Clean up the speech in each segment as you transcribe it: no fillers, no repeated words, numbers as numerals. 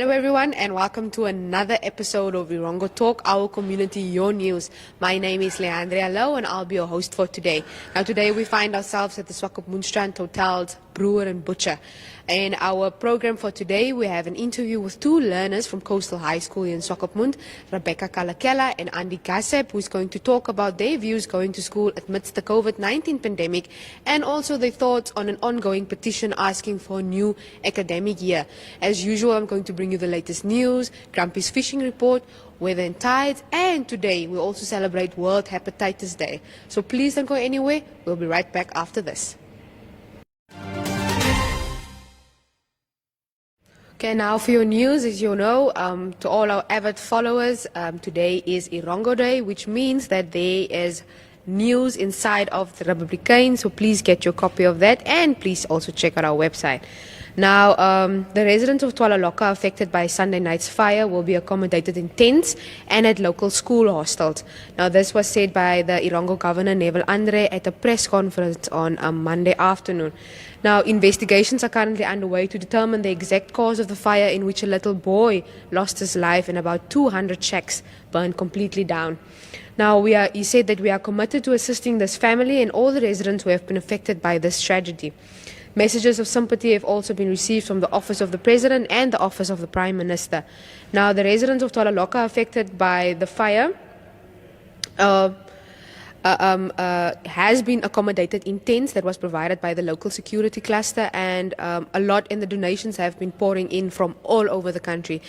Hello everyone and welcome to another episode of Erongo Talk, our community, your news. My name is Leandrea Louw and I'll be your host for today. Now today we find ourselves at the Swakopmund.She hotels, Brewer and Butcher. In our program for today we have an interview with two learners from Coastal High School in Swakopmund, Kalekela and Gaseb, who's going to talk about their views going to school amidst the COVID-19 pandemic and also their thoughts on an ongoing petition asking for a new academic year. As usual, I'm going to bring you the latest news, Grumpy's fishing report, weather and tides, and today we also celebrate World Hepatitis Day. So please don't go anywhere. We'll be right back after this. Okay, now for your news, as you know, to all our avid followers, today is Erongo Day, which means that there is news inside of the Republican, so please get your copy of that and please also check out our website. Now, the residents of Twalaloka affected by Sunday night's fire will be accommodated in tents and at local school hostels. Now, this was said by the Erongo Governor, Neville Andre, at a press conference on Monday afternoon. Now, investigations are currently underway to determine the exact cause of the fire in which a little boy lost his life and about 200 shacks burned completely down. Now, he said that we are committed to assisting this family and all the residents who have been affected by this tragedy. Messages of sympathy have also been received from the Office of the President and the Office of the Prime Minister. Now, the residents of Twalaloka affected by the fire has been accommodated in tents that was provided by the local security cluster, and a lot in the donations have been pouring in from all over the country.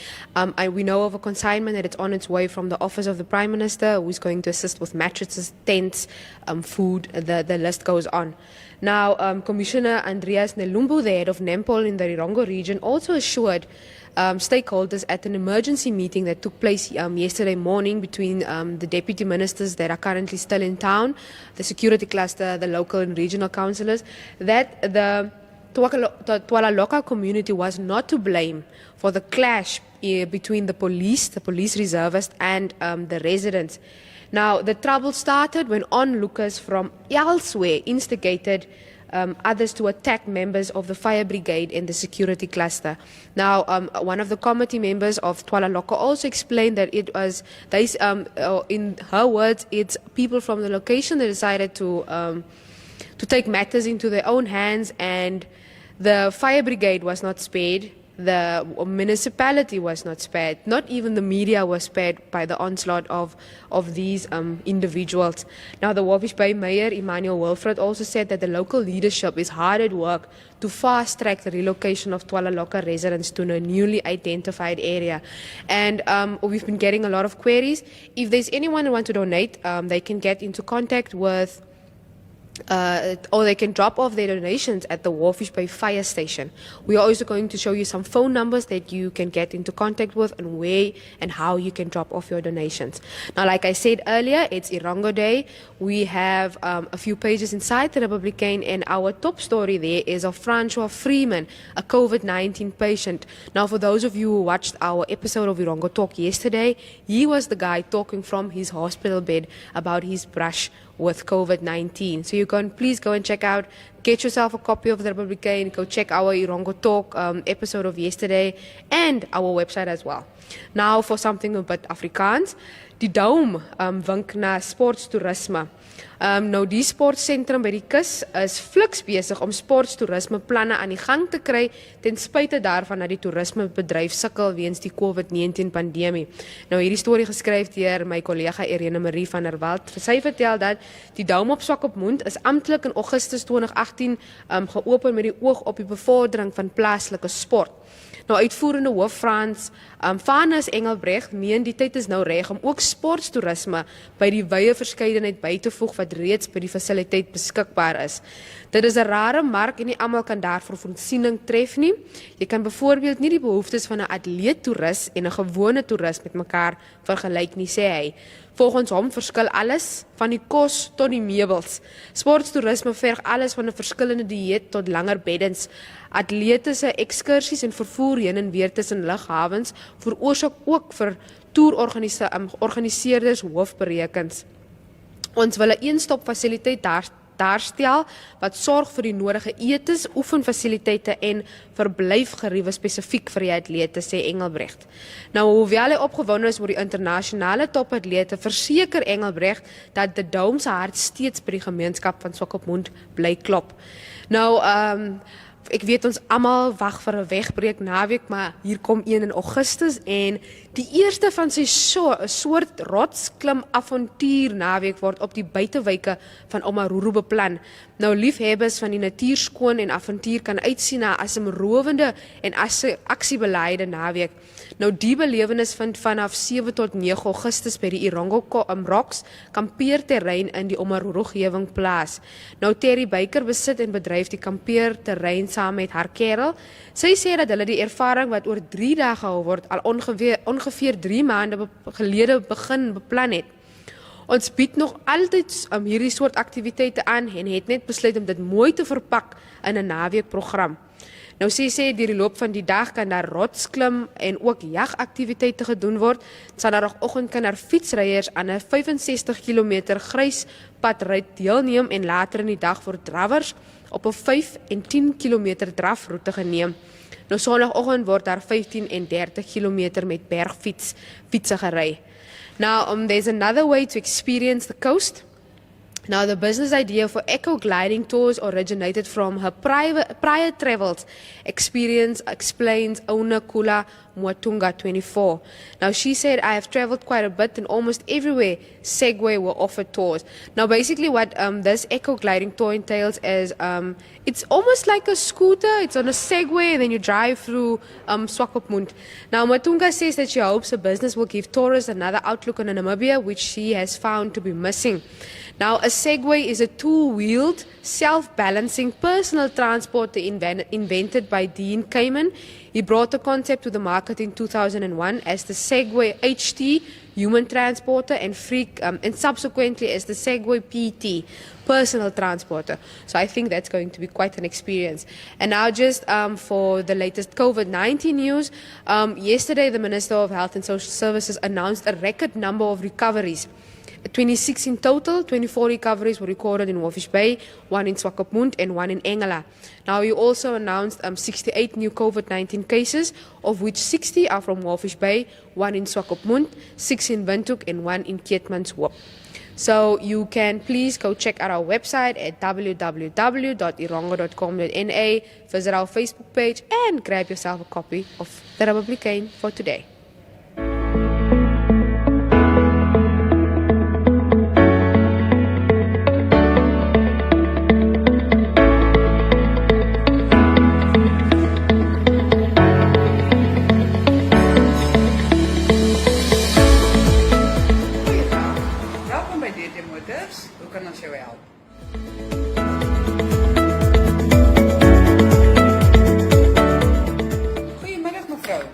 We know of a consignment that it's on its way from the Office of the Prime Minister, who is going to assist with mattresses, tents, food, the list goes on. Now, Commissioner Andreas Nelumbu, the head of NEMPOL in the Erongo region, also assured stakeholders at an emergency meeting that took place yesterday morning between the deputy ministers that are currently still in town, the security cluster, the local and regional councillors, that the Twalaloka community was not to blame for the clash between the police reservists, and the residents. Now, the trouble started when onlookers from elsewhere instigated others to attack members of the fire brigade and the security cluster. Now, one of the committee members of Twalaloka also explained that it was, in her words, it's people from the location that decided to take matters into their own hands, and the fire brigade was not spared. The municipality was not spared. Not even the media was spared by the onslaught of these individuals. Now, the Walvis Bay Mayor, Emmanuel Wilfred, also said that the local leadership is hard at work to fast-track the relocation of Twalaloka residents to a newly identified area. And we've been getting a lot of queries. If there's anyone who wants to donate, they can get into contact with or they can drop off their donations at the Warfish Bay Fire Station. We are also going to show you some phone numbers that you can get into contact with and where and how you can drop off your donations. Now, like I said earlier, it's Erongo Day. We have a few pages inside the Republican, and our top story there is of Francois Freeman, a COVID-19 patient. Now, for those of you who watched our episode of Erongo Talk yesterday, he was the guy talking from his hospital bed about his brush with COVID-19. So you can please go and check out, get yourself a copy of the Republican, go check our Erongo Talk episode of yesterday and our website as well. Now for something a bit Afrikaans. Die Dome wink na sportstoerisme. Nou die sportsentrum by die kus is fliks besig om sportstoerisme planne aan die gang te kry ten spyte daarvan dat die toerismebedryf sukkel weens die COVID-19 pandemie. Nou hierdie storie geskryf deur my kollega Irene Marie van der Walt. Sy vertel dat die Dome op Swakopmund is amptelik in Augustus 2018 geopen met die oog op die bevordering van plaaslike sport. Nou uitvoerende hoof Vanus Engelbrecht meen die tyd is nou reg om ook sportstoerisme by die wye verskeidenheid by te voeg wat reeds by die fasiliteit beskikbaar is. Dit is 'n rare mark en nie almal kan daarvoor voorsiening tref nie. Jy kan byvoorbeeld nie die behoeftes van 'n atleet-toerist en 'n gewone toerist met mekaar vergelyk nie, sê hy. Volgens hom verskil alles van die kos tot die meubels. Sportstoerisme verg alles van 'n verskillende dieet tot langer beddens. Atlete se ekskursies en vervoer heen en weer tussen lughawens veroorsaak ook vir toerorganiseerders hoofberekens. Ons wil 'n een-stop fasiliteit daar stel wat sorg vir die nodige etes, oefenfasiliteite en verblyfgeriewe spesifiek vir die atlete, sê Engelbrecht. Nou, hoewel hy opgewonde is oor die internasionale topatlete, verseker Engelbrecht dat die Dome se hart steeds by die gemeenskap van Swakopmund bly klop. Nou, ek weet ons almal wag vir 'n wegbreek naweek, maar hier kom een in Augustus en die eerste van sy soort rotsklim avontuur naweek word op die buitewyke van Omaruru beplan. Nou liefhebbers van die natuur skoon en avontuur kan uitsien na 'n asemrowende en aksiebeleide naweek. Nou die belewenis vind vanaf 7 tot 9 Augustus by die Erongo Rocks kampeerterrein in die Omaruru-gewing plaas. Nou Terry Baker besit en bedryf die kampeerterrein saam met haar kerel. Sy sê dat hulle die ervaring wat oor 3 dae gehou word al ongeveer 3 maande gelede begin beplan het. Ons bied nog altyd hierdie soort aktiwiteite aan en het net besluit om dit mooi te verpak in 'n naweekprogram. Nou sê deur die loop van die dag kan daar rotsklim en ook jagaktiwiteite gedoen word. Saterdagoggend kan daar fietsryers aan 'n 65 km grys padrit deelneem en later in die dag word drawers op 'n 5 en 10 km drafroete geneem. Nou Sondagoggend word daar 15 en 30 km met bergfietsse gery. Now, there's another way to experience the coast. Now, the business idea for eco gliding tours originated from her prior travels experience, explains owner Kula Mwatunga, 24. Now, she said, I have traveled quite a bit and almost everywhere Segway were offered tours. Now, basically what this eco gliding tour entails is it's almost like a scooter. It's on a Segway and then you drive through Swakopmund. Now, Mwatunga says that she hopes her business will give tourists another outlook on Namibia, which she has found to be missing. Now, a Segway is a two-wheeled, self-balancing personal transporter invented by Dean Kamen. He brought the concept to the market in 2001 as the Segway HT, human transporter, and subsequently as the Segway PT, personal transporter. So I think that's going to be quite an experience. And now just for the latest COVID-19 news, yesterday the Minister of Health and Social Services announced a record number of recoveries. 26 in total, 24 recoveries were recorded in Walvis Bay, 1 in Swakopmund and 1 in Engela. Now he also announced 68 new COVID-19 cases, of which 60 are from Walvis Bay, 1 in Swakopmund, 6 in Windhoek and 1 in Keetmanshoop. So you can please go check out our website at www.erongo.com.na, visit our Facebook page and grab yourself a copy of the Republican for today.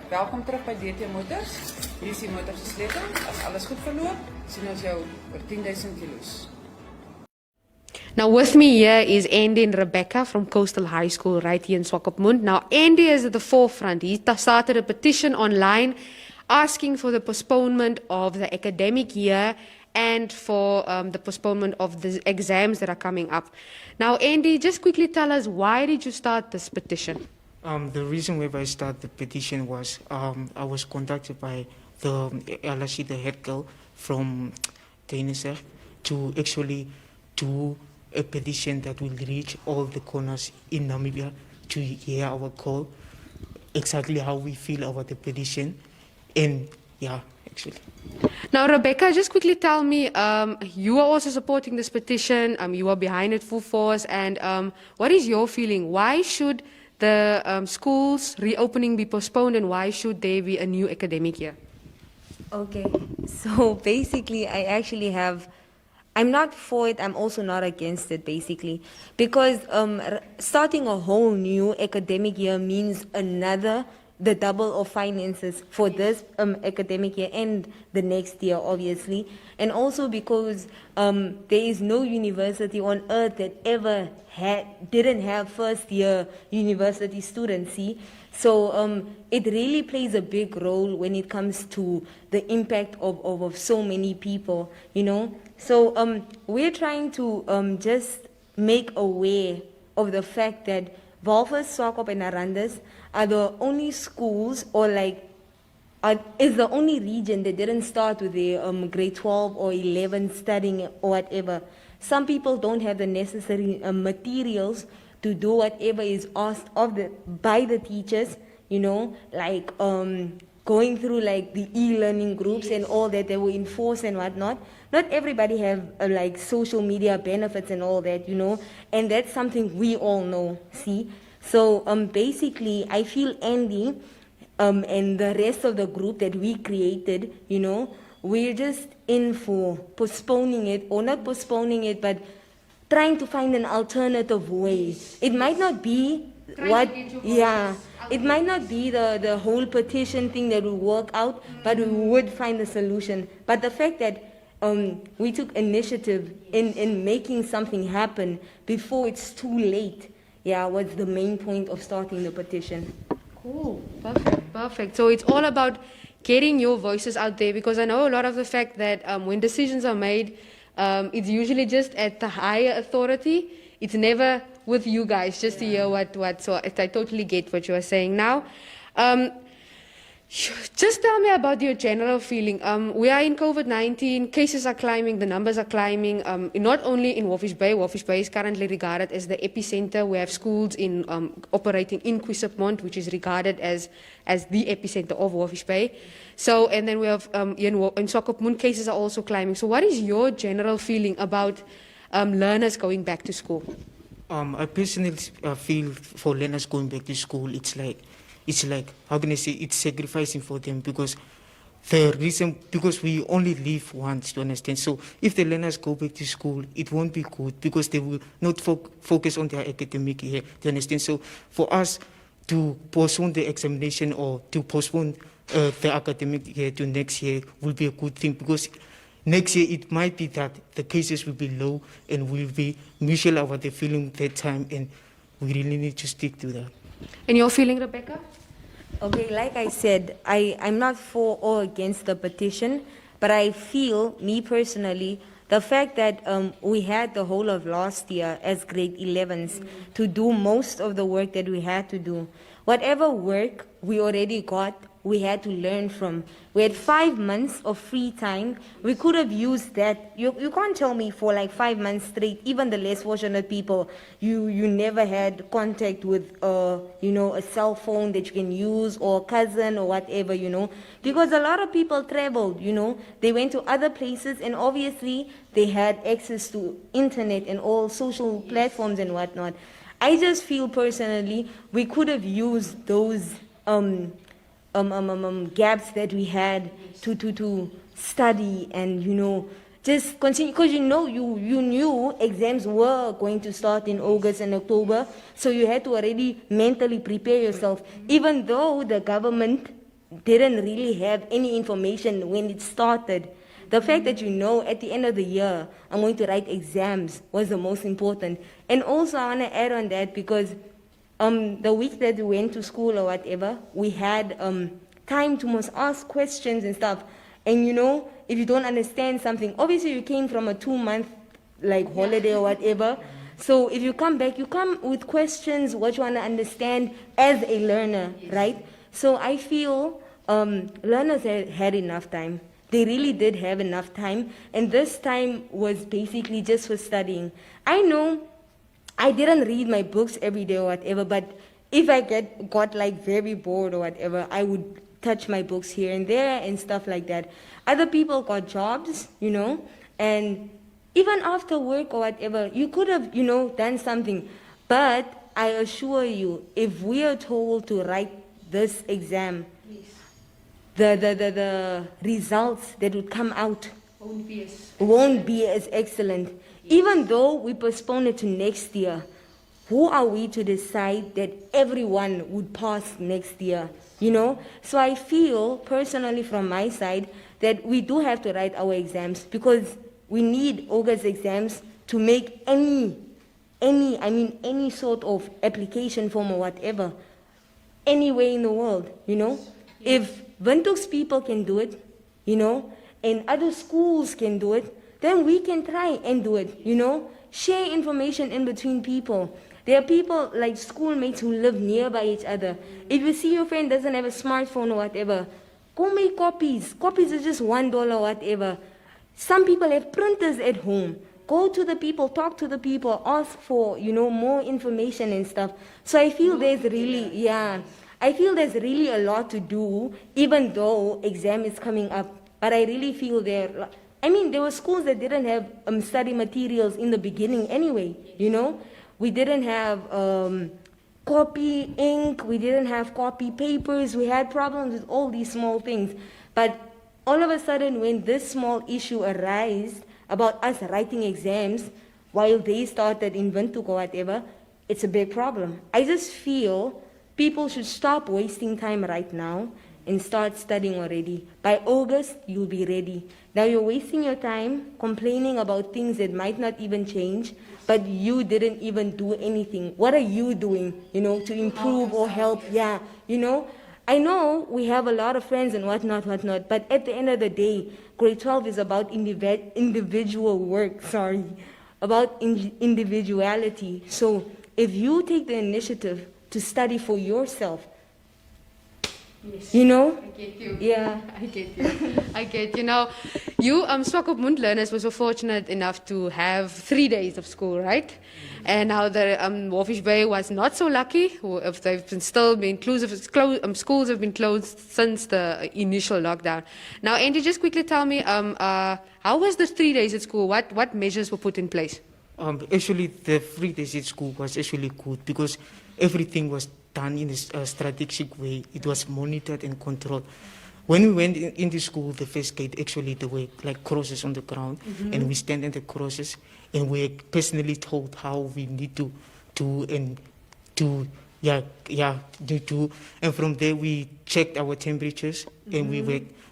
Welkom terug by DT Motors. Hier is die motor se sleutel. As alles goed verloop, sien ons jou oor 10,000 kilos. Now with me here is Andy and Rebecca from Coastal High School right here in Swakopmund. Now Andy is at the forefront. He started a petition online asking for the postponement of the academic year and for the postponement of the exams that are coming up. Now Andy, just quickly tell us, why did you start this petition? The reason why I started the petition was I was contacted by the LSC, the head girl from the UNICEF, to actually do a petition that will reach all the corners in Namibia to hear our call, exactly how we feel about the petition, and yeah, actually. Now, Rebecca, just quickly tell me, you are also supporting this petition, you are behind it full force, and what is your feeling? Why should the schools reopening be postponed, and why should there be a new academic year? Okay, so basically I'm not for it, I'm also not against it basically, because starting a whole new academic year means the double of finances for this academic year and the next year, obviously. And also because there is no university on earth that ever didn't have first year university students, see? So it really plays a big role when it comes to the impact of so many people, you know? So we're trying to just make aware of the fact that Walvis, Swakop, and Arandas are the only schools, or is the only region that didn't start with their grade 12 or 11 studying or whatever. Some people don't have the necessary materials to do whatever is asked by the teachers, like going through like the e-learning groups and all that they will enforce and whatnot. Not everybody have like social media benefits and all that, and that's something we all know, see? So basically I feel Andy and the rest of the group that we created, we're just in for postponing it, or not postponing it, but trying to find an alternative way. It might not be it might not be the whole petition thing that will work out, but we would find a solution. But the fact that we took initiative in making something happen before it's too late, was the main point of starting the petition. Cool. Perfect. So it's all about getting your voices out there, because I know a lot of the fact that when decisions are made, it's usually just at the higher authority. It's never with you guys, just to hear what. So I totally get what you are saying now. Just tell me about your general feeling. We are in COVID-19, cases are climbing, the numbers are climbing, not only in Walvis Bay. Walvis Bay is currently regarded as the epicenter. We have schools operating in Gaseb, which is regarded as the epicenter of Walvis Bay. So, and then we have in Swakopmund, cases are also climbing. So what is your general feeling about learners going back to school? I personally feel for learners going back to school, it's like, how can I say, it's sacrificing for them, because we only live once, to understand. So if the learners go back to school, it won't be good, because they will not focus on their academic year, to understand. So for us to postpone the examination or to postpone the academic year to next year will be a good thing, because next year it might be that the cases will be low and we'll be mutual about the feeling that time, and we really need to stick to that. And your feeling, Rebecca? Okay, like I said, I'm not for or against the petition, but I feel, me personally, the fact that we had the whole of last year as grade 11s to do most of the work that we had to do. Whatever work we already got, we had to learn from. We had 5 months of free time. We could have used that. You can't tell me for like 5 months straight, even the less fortunate people, you never had contact with a cell phone that you can use, or a cousin or whatever, because a lot of people traveled, they went to other places, and obviously they had access to internet and all social platforms and whatnot. I just feel personally we could have used those gaps that we had to study and just continue, because you knew exams were going to start in August and October, so you had to already mentally prepare yourself, even though the government didn't really have any information when it started. The fact that at the end of the year I'm going to write exams was the most important. And also I want to add on that, because the week that we went to school or whatever, we had time to most ask questions and stuff. And if you don't understand something, obviously you came from a 2-month like holiday or whatever. So if you come back, you come with questions, what you want to understand as a learner, right? So I feel learners had enough time. They really did have enough time. And this time was basically just for studying. I know I didn't read my books every day or whatever, but if I got like very bored or whatever, I would touch my books here and there and stuff like that. Other people got jobs, and even after work or whatever, you could have, done something. But I assure you, if we are told to write this exam, the results that would come out won't be as excellent. Even though we postpone it to next year, who are we to decide that everyone would pass next year? So I feel personally from my side that we do have to write our exams, because we need August exams to make any sort of application form or whatever, anywhere in the world, If Windhoek's people can do it, and other schools can do it, then we can try and do it, share information in between people. There are people like schoolmates who live nearby each other. If you see your friend doesn't have a smartphone or whatever, go make copies. Copies is just $1 or whatever. Some people have printers at home. Go to the people, talk to the people, ask for, more information and stuff. So I feel there's really, I feel there's really a lot to do, even though exam is coming up. But I really feel there were schools that didn't have study materials in the beginning anyway, We didn't have copy ink, we didn't have copy papers, we had problems with all these small things. But all of a sudden, when this small issue arose about us writing exams, while they started in Windhoek or whatever, it's a big problem. I just feel people should stop wasting time right now and start studying already. By August, you'll be ready. Now you're wasting your time complaining about things that might not even change, but you didn't even do anything. What are you doing, to improve or help? Yeah, I know we have a lot of friends and whatnot, but at the end of the day, grade 12 is about individual work, about individuality. So if you take the initiative to study for yourself, Yes. I get you. Yeah. I get you. I get you. Now, you Swakopmund learners were so fortunate enough to have 3 days of school, right? And now the Walvis Bay was not so lucky. If they've been still been schools have been closed since the initial lockdown. Now, Andy, just quickly tell me, how was the 3 days at school? What measures were put in place? Actually, the 3 days at school was actually good because everything was done in a strategic way. It was monitored and controlled. When we went into school, the first gate, actually there were like crosses on the ground, and we stand in the crosses, and we personally told how we need to do. And from there we checked our temperatures, and we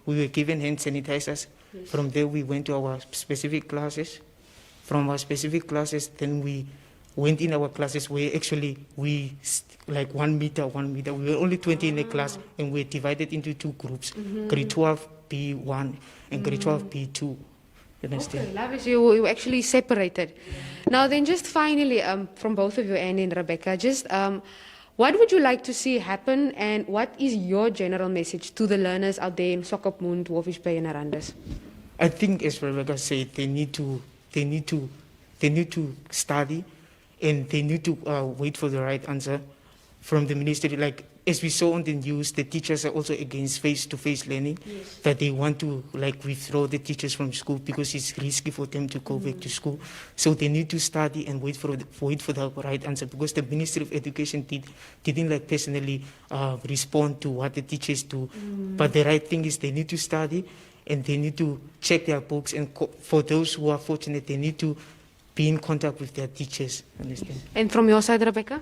were given hand sanitizers. Yes. From there we went to our specific classes. From our specific classes, then we went in our classes where actually like 1 meter. We were only 20 in a class, and we were divided into 2 groups, grade 12 B1 and grade 12 B2. You understand? Okay, lovely. So you actually separated. Now then, just finally, from both of you, Annie and Rebecca, just what would you like to see happen, and what is your general message to the learners out there in Swakopmund, Walvis Bay and Arandas? I think, as Rebecca said, they need to study, and they need to wait for the right answer from the ministry. Like, as we saw on the news, the teachers are also against face-to-face learning. Yes. That they want to withdraw the teachers from school because it's risky for them to go back to school. So they need to study and wait for the right answer, because the Ministry of Education didn't personally respond to what the teachers do. But the right thing is they need to study, and they need to check their books, and for those who are fortunate, they need to be in contact with their teachers. Understand? And from your side, Rebecca?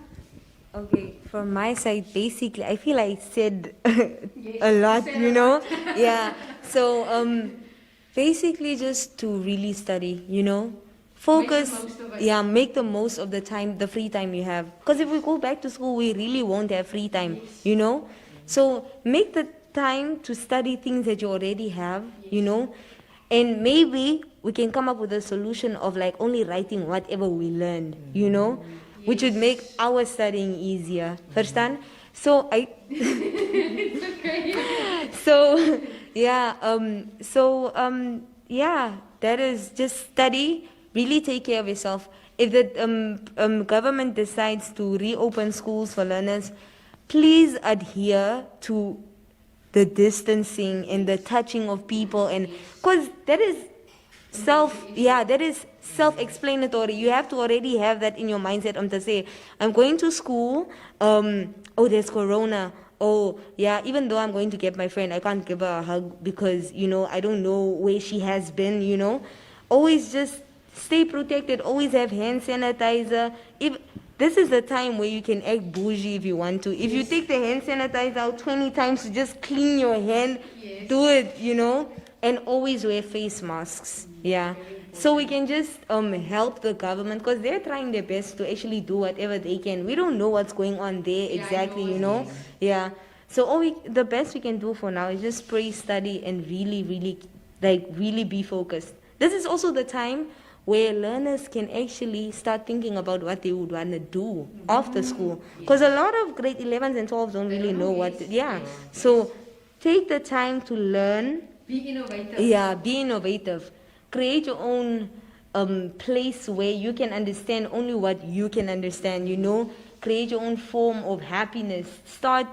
Okay, from my side, basically, I feel I said a lot, Yeah. So, basically, just to really study, Focus. Make the most of the time, the free time you have. Because if we go back to school, we really won't have free time, So, make the time to study things that you already have, and maybe we can come up with a solution of only writing whatever we learned, which would make our studying easier. Understand? So that is just study, really take care of yourself. If the government decides to reopen schools for learners, please adhere to the distancing and the touching of people, and because that is self-explanatory. You have to already have that in your mindset to say, I'm going to school, there's corona. Even though I'm going to get my friend, I can't give her a hug because, I don't know where she has been, Always just stay protected, always have hand sanitizer. This is the time where you can act bougie if you want to. If you take the hand sanitizer out 20 times to just clean your hand, do it, and always wear face masks. Yeah. So we can just help the government, because they're trying their best to actually do whatever they can. We don't know what's going on there exactly, Yeah. So the best we can do for now is just pray, study, and really, really, really be focused. This is also the time where learners can actually start thinking about what they would want to do after school. Because a lot of grade 11s and 12s don't really know what, So take the time to learn. Be innovative. Yeah, be innovative. Create your own place where you can understand only what you can understand, Create your own form of happiness. Start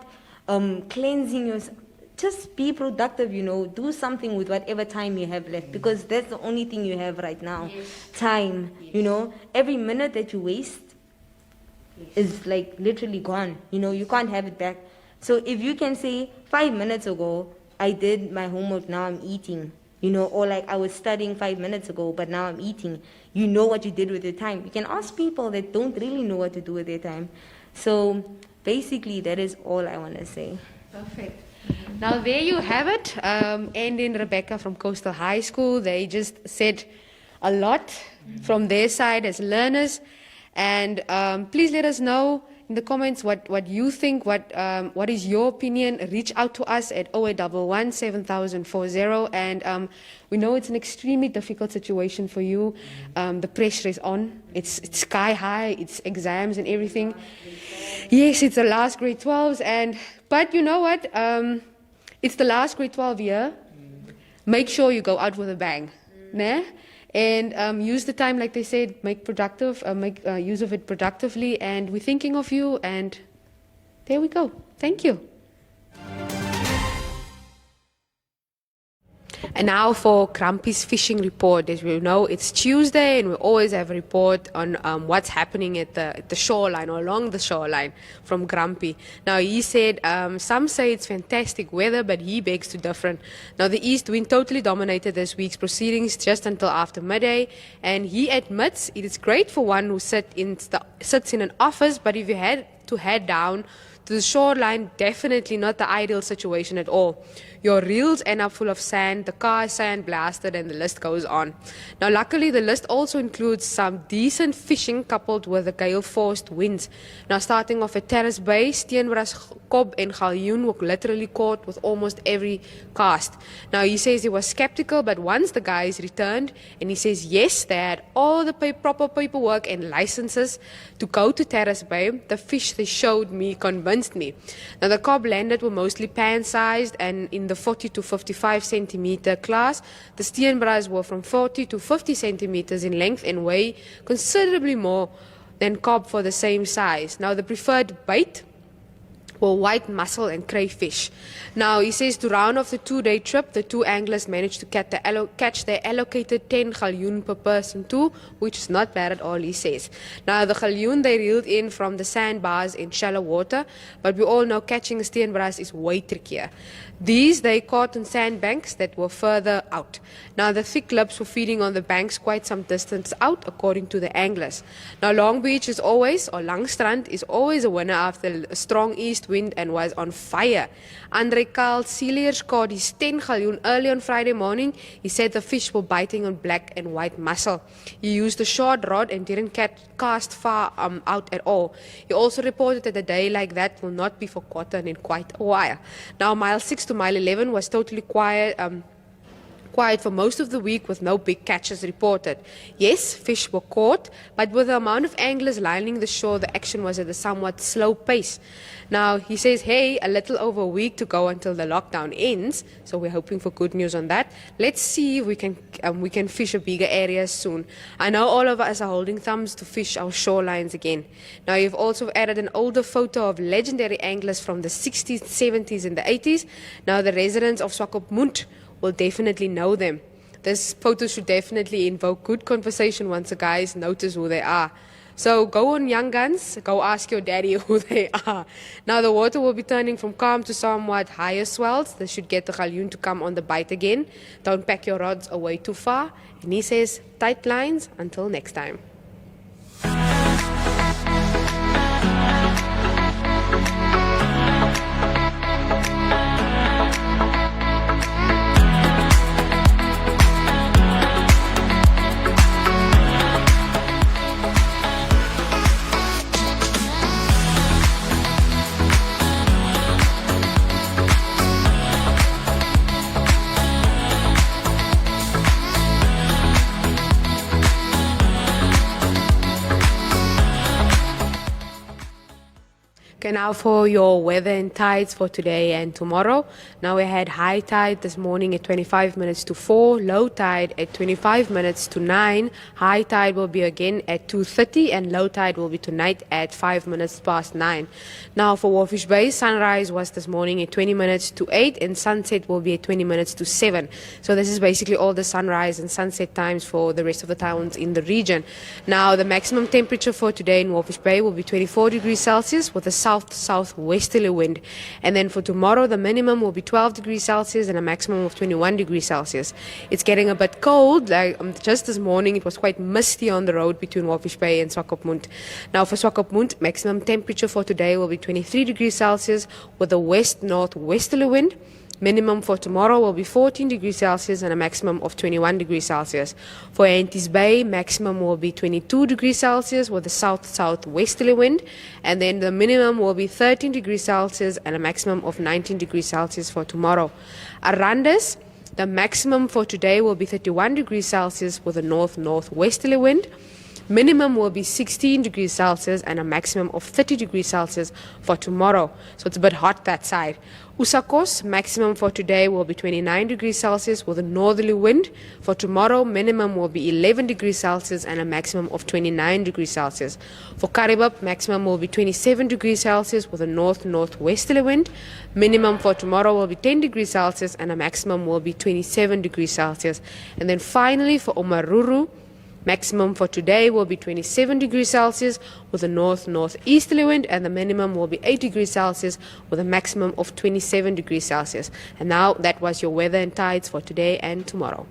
cleansing yourself. Just be productive, Do something with whatever time you have left, because that's the only thing you have right now. Time, Every minute that you waste is like literally gone. You can't have it back. So if you can say 5 minutes ago, I did my homework, now I'm eating, or like I was studying 5 minutes ago, but now I'm eating. You know what you did with your time. You can ask people that don't really know what to do with their time. So basically, that is all I want to say. Perfect. Now there you have it. Andy and Rebecca from Coastal High School, they just said a lot from their side as learners. And please let us know in the comments what you think, what is your opinion. Reach out to us at 0811 7040. And we know it's an extremely difficult situation for you. The pressure is on. It's sky high. It's exams and everything. Yes, it's the last grade 12s. But you know what? It's the last grade 12 year. Make sure you go out with a bang. Nah? And use the time, like they said, make use of it productively. And we're thinking of you. And there we go. Thank you. And now for Grumpy's fishing report. As we know, it's Tuesday, and we always have a report on what's happening at the shoreline or along the shoreline from Grumpy. Now, he said some say it's fantastic weather, but he begs to differ. Now, the east wind totally dominated this week's proceedings just until after midday, and he admits it is great for one who sits in an office, but if you had to head down to the shoreline, definitely not the ideal situation at all. Your reels end up full of sand, the car is sand blasted, and the list goes on. Now, luckily, the list also includes some decent fishing coupled with the gale-forced winds. Now, starting off at Terrace Bay, Steenbras, Kob, and Galjoen were literally caught with almost every cast. Now, he says he was skeptical, but once the guys returned, and he says, yes, they had all the proper paperwork and licenses to go to Terrace Bay, the fish they showed me convinced me. Now, the Kob landed were mostly pan-sized and in the 40 to 55 centimeter class. The Steenbras were from 40 to 50 centimeters in length and weigh considerably more than Kob for the same size. Now, the preferred bait were white mussel and crayfish. Now, he says to round off the 2-day trip, the two anglers managed to catch their allocated 10 galjoen per person too, which is not bad at all, he says. Now, the galjoen they reeled in from the sandbars in shallow water, but we all know catching a steenbras is way trickier. These they caught on sandbanks that were further out. Now, the thick lips were feeding on the banks quite some distance out, according to the anglers. Now, Long Beach is always, or Langstrand is always a winner after a strong east wind and was on fire. Andre Karl Seeliers caught his 10 galjoen early on Friday morning. He said the fish were biting on black and white mussel. He used a short rod and didn't cast far out at all. He also reported that a day like that will not be forgotten in quite a while. Now, mile 6 to mile 11 was totally quiet for most of the week with no big catches reported. Yes, fish were caught, but with the amount of anglers lining the shore, the action was at a somewhat slow pace. Now, he says, hey, a little over a week to go until the lockdown ends, so we're hoping for good news on that. Let's see if we can fish a bigger area soon. I know all of us are holding thumbs to fish our shorelines again. Now, you've also added an older photo of legendary anglers from the 60s, 70s, and the 80s. Now, the residents of Swakopmund will definitely know them. This photo should definitely invoke good conversation once the guys notice who they are. So go on, young guns, go ask your daddy who they are. Now the water will be turning from calm to somewhat higher swells. This should get the galjoen to come on the bite again. Don't pack your rods away too far. And he says, tight lines until next time. and now for your weather and tides for today and tomorrow. Now we had high tide this morning at 25 minutes to 4, low tide at 25 minutes to 9. High tide will be again at 2:30 and low tide will be tonight at 5 minutes past 9. Now for Walvish Bay, sunrise was this morning at 20 minutes to 8 and sunset will be at 20 minutes to 7. So this is basically all the sunrise and sunset times for the rest of the towns in the region. Now the maximum temperature for today in Walvish Bay will be 24 degrees Celsius with a south-southwesterly wind. And then for tomorrow, the minimum will be 12 degrees Celsius and a maximum of 21 degrees Celsius. It's getting a bit cold. Just this morning, it was quite misty on the road between Walvish Bay and Swakopmund. Now for Swakopmund, maximum temperature for today will be 23 degrees Celsius with a west-northwesterly wind. Minimum for tomorrow will be 14 degrees Celsius and a maximum of 21 degrees Celsius. For Antis Bay, maximum will be 22 degrees Celsius with a south-southwesterly wind. And then the minimum will be 13 degrees Celsius and a maximum of 19 degrees Celsius for tomorrow. Arandis, the maximum for today will be 31 degrees Celsius with a north-northwesterly wind. Minimum will be 16 degrees Celsius and a maximum of 30 degrees Celsius for tomorrow. So it's a bit hot that side. Usakos, maximum for today will be 29 degrees Celsius with a northerly wind. For tomorrow, minimum will be 11 degrees Celsius and a maximum of 29 degrees Celsius. For Karibab, maximum will be 27 degrees Celsius with a north-northwesterly wind. Minimum for tomorrow will be 10 degrees Celsius and a maximum will be 27 degrees Celsius. And then finally for Omaruru, maximum for today will be 27 degrees Celsius with a north-northeasterly wind and the minimum will be 8 degrees Celsius with a maximum of 27 degrees Celsius. And now that was your weather and tides for today and tomorrow.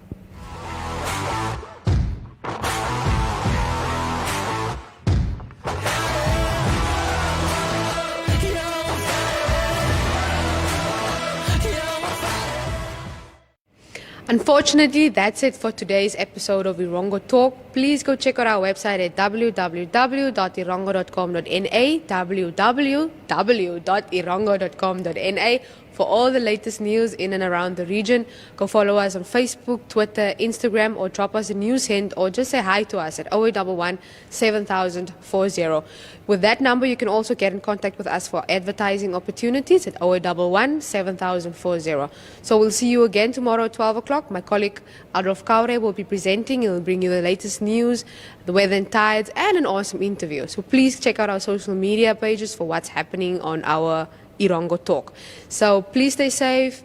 Unfortunately, that's it for today's episode of Erongo Talk. Please go check out our website at www.erongo.com.na, www.erongo.com.na for all the latest news in and around the region. Go follow us on Facebook, Twitter, Instagram, or drop us a news hint or just say hi to us at 0811 7040. With that number, you can also get in contact with us for advertising opportunities at 0811 7040. So we'll see you again tomorrow at 12 o'clock. My colleague Adolf Kaure will be presenting. He'll bring you the latest news, the weather and tides, and an awesome interview. So please check out our social media pages for what's happening on our Erongo Talk. So please stay safe,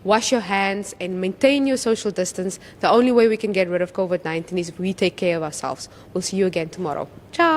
wash your hands, and maintain your social distance. The only way we can get rid of COVID-19 is if we take care of ourselves. We'll see you again tomorrow. Ciao!